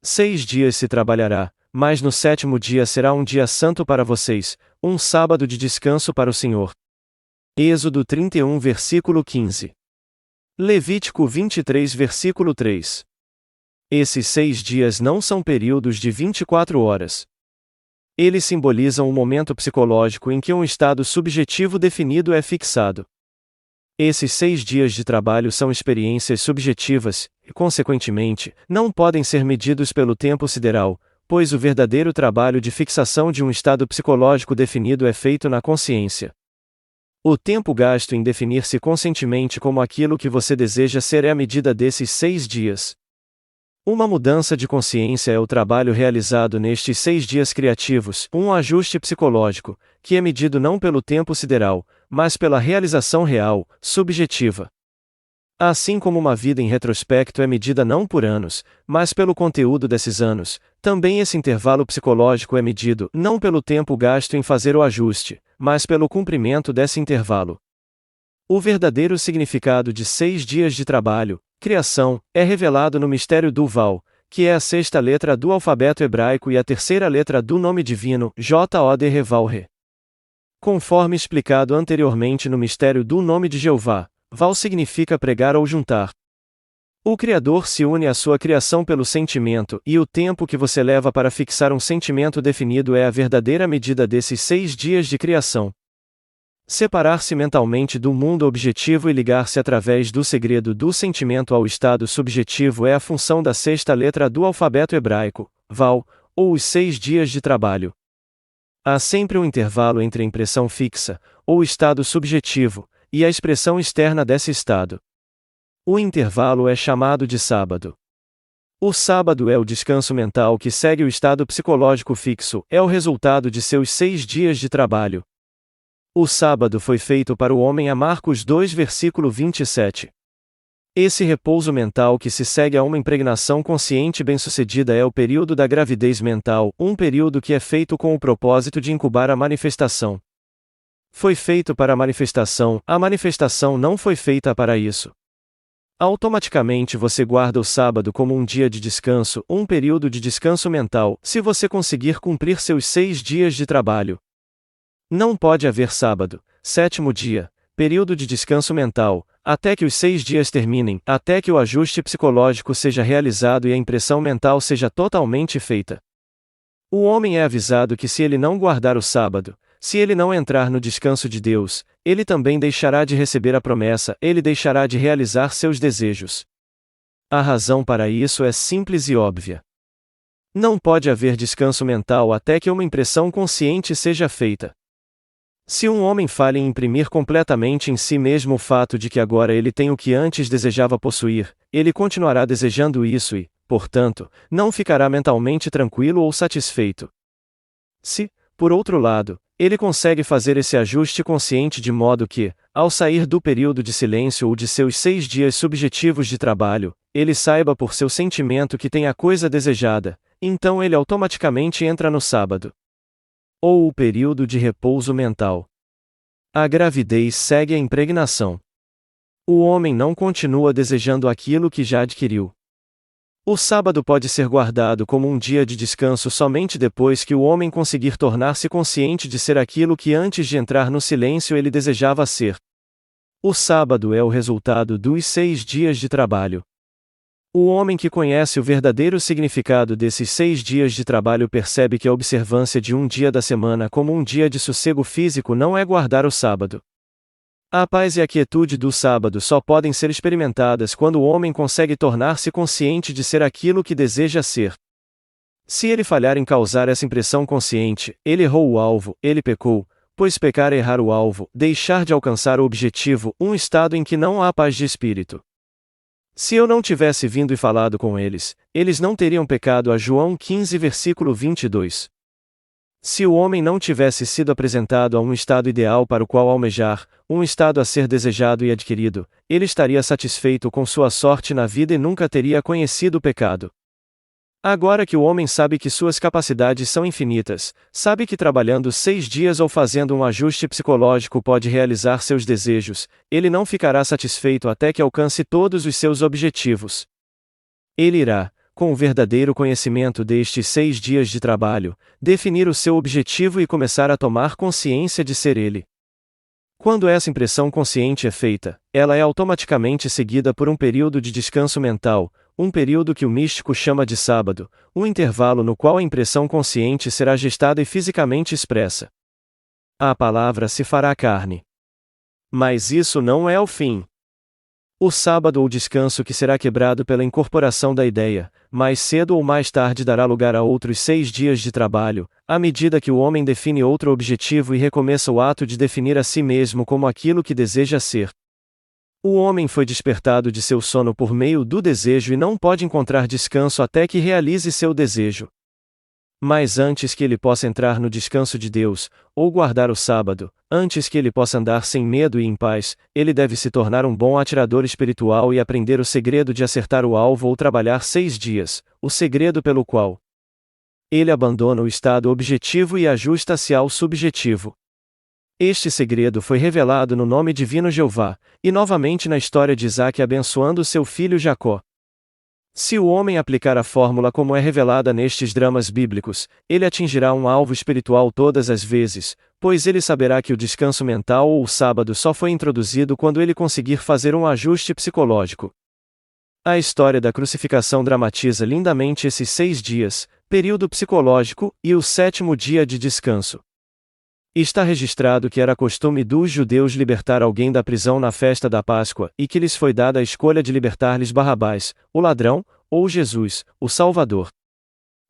6 dias se trabalhará, mas no 7º dia será um dia santo para vocês, um sábado de descanso para o Senhor. Êxodo 31 versículo 15. Levítico 23 versículo 3. Esses 6 dias não são períodos de 24 horas. Eles simbolizam um momento psicológico em que um estado subjetivo definido é fixado. Esses 6 dias de trabalho são experiências subjetivas, e, consequentemente, não podem ser medidos pelo tempo sideral, pois o verdadeiro trabalho de fixação de um estado psicológico definido é feito na consciência. O tempo gasto em definir-se conscientemente como aquilo que você deseja ser é a medida desses 6 dias. Uma mudança de consciência é o trabalho realizado nestes 6 dias criativos, um ajuste psicológico, que é medido não pelo tempo sideral, mas pela realização real, subjetiva. Assim como uma vida em retrospecto é medida não por anos, mas pelo conteúdo desses anos, também esse intervalo psicológico é medido não pelo tempo gasto em fazer o ajuste, mas pelo cumprimento desse intervalo. O verdadeiro significado de 6 dias de trabalho, criação, é revelado no mistério do Val, que é a 6ª letra do alfabeto hebraico e a 3ª letra do nome divino, Jod-He-Vav-He. Conforme explicado anteriormente no mistério do nome de Jeová, Val significa pregar ou juntar. O Criador se une à sua criação pelo sentimento, e o tempo que você leva para fixar um sentimento definido é a verdadeira medida desses 6 dias de criação. Separar-se mentalmente do mundo objetivo e ligar-se através do segredo do sentimento ao estado subjetivo é a função da 6ª letra do alfabeto hebraico, Val, ou os 6 dias de trabalho. Há sempre um intervalo entre a impressão fixa, ou estado subjetivo, e a expressão externa desse estado. O intervalo é chamado de sábado. O sábado é o descanso mental que segue o estado psicológico fixo, é o resultado de seus 6 dias de trabalho. O sábado foi feito para o homem a Marcos 2 versículo 27. Esse repouso mental que se segue a uma impregnação consciente bem-sucedida é o período da gravidez mental, um período que é feito com o propósito de incubar a manifestação. Foi feito para a manifestação não foi feita para isso. Automaticamente você guarda o sábado como um dia de descanso, um período de descanso mental, se você conseguir cumprir seus 6 dias de trabalho. Não pode haver sábado, 7º dia, período de descanso mental, até que os 6 dias terminem, até que o ajuste psicológico seja realizado e a impressão mental seja totalmente feita. O homem é avisado que se ele não guardar o sábado, se ele não entrar no descanso de Deus, ele também deixará de receber a promessa, ele deixará de realizar seus desejos. A razão para isso é simples e óbvia. Não pode haver descanso mental até que uma impressão consciente seja feita. Se um homem falha em imprimir completamente em si mesmo o fato de que agora ele tem o que antes desejava possuir, ele continuará desejando isso e, portanto, não ficará mentalmente tranquilo ou satisfeito. Se, por outro lado, ele consegue fazer esse ajuste consciente de modo que, ao sair do período de silêncio ou de seus 6 dias subjetivos de trabalho, ele saiba por seu sentimento que tem a coisa desejada, então ele automaticamente entra no sábado. Ou o período de repouso mental. A gravidez segue a impregnação. O homem não continua desejando aquilo que já adquiriu. O sábado pode ser guardado como um dia de descanso somente depois que o homem conseguir tornar-se consciente de ser aquilo que antes de entrar no silêncio ele desejava ser. O sábado é o resultado dos 6 dias de trabalho. O homem que conhece o verdadeiro significado desses 6 dias de trabalho percebe que a observância de um dia da semana como um dia de sossego físico não é guardar o sábado. A paz e a quietude do sábado só podem ser experimentadas quando o homem consegue tornar-se consciente de ser aquilo que deseja ser. Se ele falhar em causar essa impressão consciente, ele errou o alvo, ele pecou, pois pecar é errar o alvo, deixar de alcançar o objetivo, um estado em que não há paz de espírito. Se eu não tivesse vindo e falado com eles, eles não teriam pecado. A João 15 versículo 22. Se o homem não tivesse sido apresentado a um estado ideal para o qual almejar, um estado a ser desejado e adquirido, ele estaria satisfeito com sua sorte na vida e nunca teria conhecido o pecado. Agora que o homem sabe que suas capacidades são infinitas, sabe que trabalhando 6 dias ou fazendo um ajuste psicológico pode realizar seus desejos, ele não ficará satisfeito até que alcance todos os seus objetivos. Ele irá, com o verdadeiro conhecimento destes 6 dias de trabalho, definir o seu objetivo e começar a tomar consciência de ser ele. Quando essa impressão consciente é feita, ela é automaticamente seguida por um período de descanso mental, um período que o místico chama de sábado, um intervalo no qual a impressão consciente será gestada e fisicamente expressa. A palavra se fará carne. Mas isso não é o fim. O sábado ou descanso que será quebrado pela incorporação da ideia, mais cedo ou mais tarde dará lugar a outros 6 dias de trabalho, à medida que o homem define outro objetivo e recomeça o ato de definir a si mesmo como aquilo que deseja ser. O homem foi despertado de seu sono por meio do desejo e não pode encontrar descanso até que realize seu desejo. Mas antes que ele possa entrar no descanso de Deus, ou guardar o sábado, antes que ele possa andar sem medo e em paz, ele deve se tornar um bom atirador espiritual e aprender o segredo de acertar o alvo ou trabalhar 6 dias, o segredo pelo qual ele abandona o estado objetivo e ajusta-se ao subjetivo. Este segredo foi revelado no nome divino Jeová, e novamente na história de Isaque abençoando seu filho Jacó. Se o homem aplicar a fórmula como é revelada nestes dramas bíblicos, ele atingirá um alvo espiritual todas as vezes, pois ele saberá que o descanso mental ou o sábado só foi introduzido quando ele conseguir fazer um ajuste psicológico. A história da crucificação dramatiza lindamente esses 6 dias, período psicológico, e o 7º dia de descanso. Está registrado que era costume dos judeus libertar alguém da prisão na festa da Páscoa, e que lhes foi dada a escolha de libertar-lhes Barrabás, o ladrão, ou Jesus, o Salvador.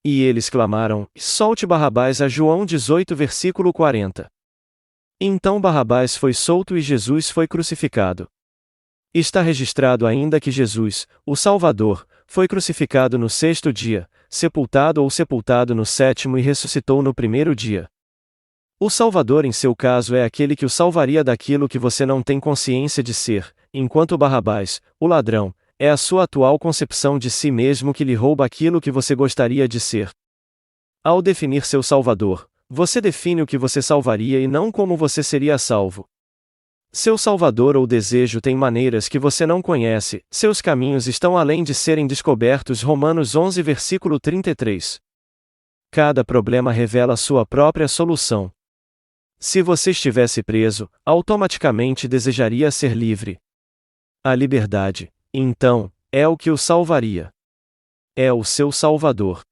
E eles clamaram: "Solte Barrabás", a João 18 versículo 40. Então Barrabás foi solto e Jesus foi crucificado. Está registrado ainda que Jesus, o Salvador, foi crucificado no 6º dia, sepultado no 7º e ressuscitou no 1º dia. O Salvador em seu caso é aquele que o salvaria daquilo que você não tem consciência de ser, enquanto Barrabás, o ladrão, é a sua atual concepção de si mesmo que lhe rouba aquilo que você gostaria de ser. Ao definir seu Salvador, você define o que você salvaria e não como você seria salvo. Seu Salvador ou desejo tem maneiras que você não conhece, seus caminhos estão além de serem descobertos. Romanos 11 versículo 33. Cada problema revela sua própria solução. Se você estivesse preso, automaticamente desejaria ser livre. A liberdade, então, é o que o salvaria. É o seu Salvador.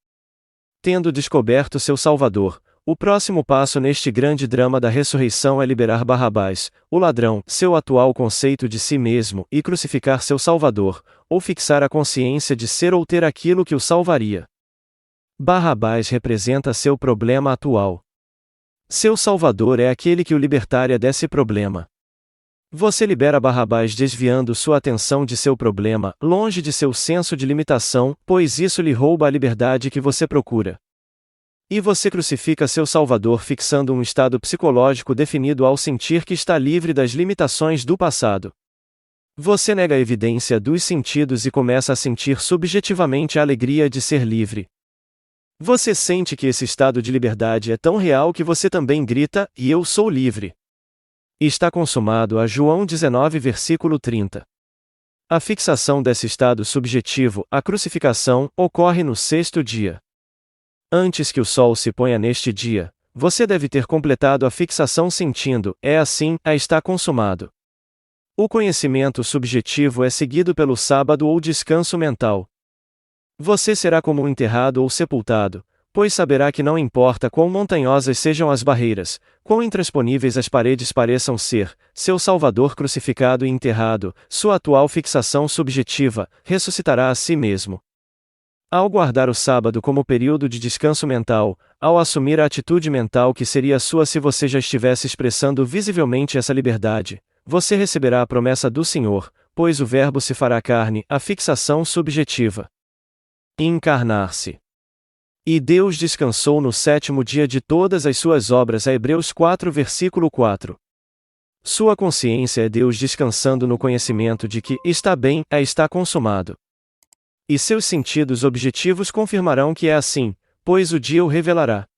Tendo descoberto seu Salvador, o próximo passo neste grande drama da ressurreição é liberar Barrabás, o ladrão, seu atual conceito de si mesmo, e crucificar seu Salvador, ou fixar a consciência de ser ou ter aquilo que o salvaria. Barrabás representa seu problema atual. Seu Salvador é aquele que o libertaria desse problema. Você libera Barrabás desviando sua atenção de seu problema, longe de seu senso de limitação, pois isso lhe rouba a liberdade que você procura. E você crucifica seu Salvador fixando um estado psicológico definido ao sentir que está livre das limitações do passado. Você nega a evidência dos sentidos e começa a sentir subjetivamente a alegria de ser livre. Você sente que esse estado de liberdade é tão real que você também grita: "E eu sou livre!" Está consumado. A João 19 versículo 30. A fixação desse estado subjetivo, a crucificação, ocorre no 6º dia. Antes que o sol se ponha neste dia, você deve ter completado a fixação sentindo: "É assim, está consumado." O conhecimento subjetivo é seguido pelo sábado ou descanso mental. Você será como um enterrado ou sepultado, pois saberá que não importa quão montanhosas sejam as barreiras, quão intransponíveis as paredes pareçam ser, seu Salvador crucificado e enterrado, sua atual fixação subjetiva, ressuscitará a si mesmo. Ao guardar o sábado como período de descanso mental, ao assumir a atitude mental que seria sua se você já estivesse expressando visivelmente essa liberdade, você receberá a promessa do Senhor, pois o Verbo se fará carne, a fixação subjetiva. Encarnar-se. E Deus descansou no 7º dia de todas as suas obras. A Hebreus 4 versículo 4. Sua consciência é Deus descansando no conhecimento de que está bem, está consumado. E seus sentidos objetivos confirmarão que é assim, pois o dia o revelará.